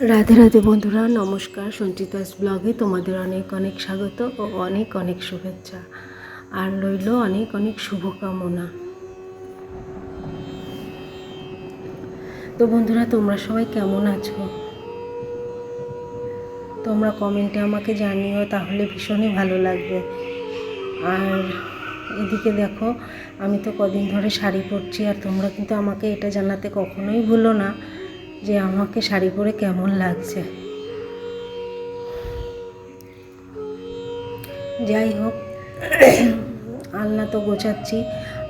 রাধে রাধে বন্ধুরা, নমস্কার। সঞ্চিতাস ব্লগে তোমাদের অনেক অনেক স্বাগত ও অনেক অনেক শুভেচ্ছা, আর রইল অনেক অনেক শুভকামনা। তো বন্ধুরা, তোমরা সবাই কেমন আছো? তোমরা কমেন্টে আমাকে জানিও, তাহলে ভীষণই ভালো লাগবে। আর এদিকে দেখো, আমি তো কদিন ধরে শাড়ি পরছি, আর তোমরা কিন্তু আমাকে এটা জানাতে কখনোই ভুলো না যে আমাকে শাড়ি পরে কেমন লাগছে। যাই হোক, আলনা তো গোছাচ্ছি।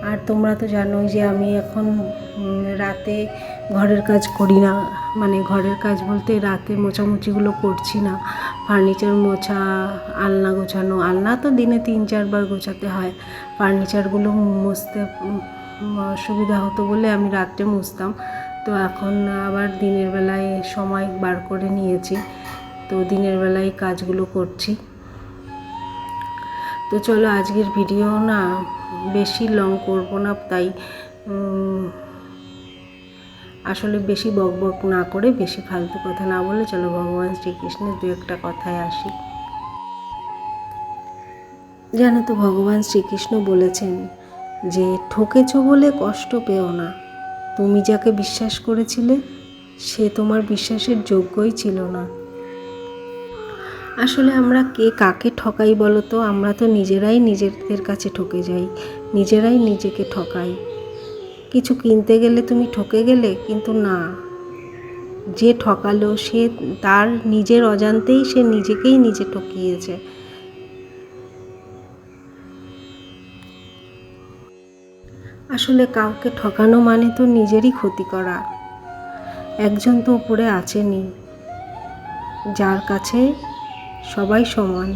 আর তোমরা তো জানোই যে আমি এখন রাতে ঘরের কাজ করি না, মানে ঘরের কাজ বলতে রাতে মোছামুছিগুলো করছি না। ফার্নিচার মোছা, আলনা গোছানো, আলনা তো দিনে 3-4 বার গোছাতে হয়। ফার্নিচারগুলো মুছতে অসুবিধা হতো বলে আমি রাত্রে মুছতাম। তো এখন আবার দিনের বেলায় সময় বার করে নিয়েছি, তো দিনের বেলায় কাজগুলো করছি। তো চলো, আজকের ভিডিও না বেশি লং করব না, তাই আসলে বেশি বক বক না করে, বেশি ফালতু কথা না বলে চলো ভগবান শ্রীকৃষ্ণের দু একটা কথায় আসি। জানো তো, ভগবান শ্রীকৃষ্ণ বলেছেন যে ঠকেছ বলে কষ্ট পেও না, তুমি যাকে বিশ্বাস করেছিলে সে তোমার বিশ্বাসের যোগ্যই ছিল না। আসলে আমরা কে কাকে ঠকাই বলো তো? আমরা তো নিজেরাই নিজেদের কাছে ঠকে যাই, নিজেরাই নিজেকে ঠকাই। কিছু কিনতে গেলে তুমি ঠকে গেলে, কিন্তু না, যে ঠকালো সে তার নিজের অজান্তেই সে নিজেকেই নিজে ঠকিয়েছে। আসলে কাউকে ঠকানো মানে তো নিজেরই ক্ষতি করা। একজন তো উপরে আছেনই, যার কাছে সবাই সমান।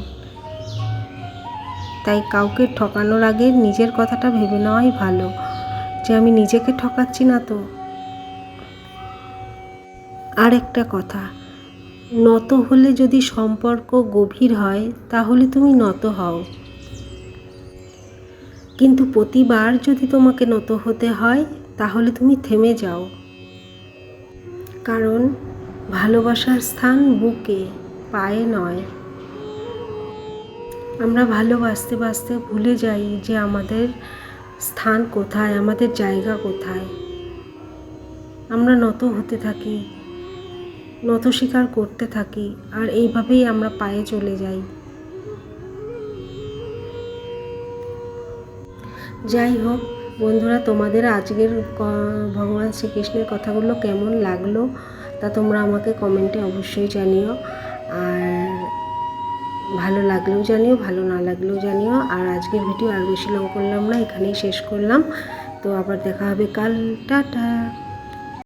তাই কাউকে ঠকানোর আগে নিজের কথাটা ভেবে নেওয়াই ভালো, যে আমি নিজেকে ঠকাচ্ছি না তো। আর একটা কথা, নত হলে যদি সম্পর্ক গভীর হয় তাহলে তুমি নত হও, কিন্তু প্রতিবার যদি তোমাকে নত হতে হয় তাহলে তুমি থেমে যাও। কারণ ভালোবাসার স্থান বুকে, পায়ে নয়। আমরা ভালোবাসতে বাসতে ভুলে যাই যে আমাদের স্থান কোথায়, আমাদের জায়গা কোথায়। আমরা নত হতে থাকি, নত স্বীকার করতে থাকি, আর এইভাবেই আমরা পায়ে চলে যাই। যাই হোক বন্ধুরা, তোমাদের আজকের ভগবান শ্রীকৃষ্ণের কথাগুলো কেমন লাগলো তা তোমরা আমাকে কমেন্টে অবশ্যই জানিও। আর ভালো লাগলেও জানিও, ভালো না লাগলেও জানিও। আর আজকের ভিডিও আর বেশি লং করলাম না, এখানেই শেষ করলাম। তো আবার দেখা হবে কাল। টাটা।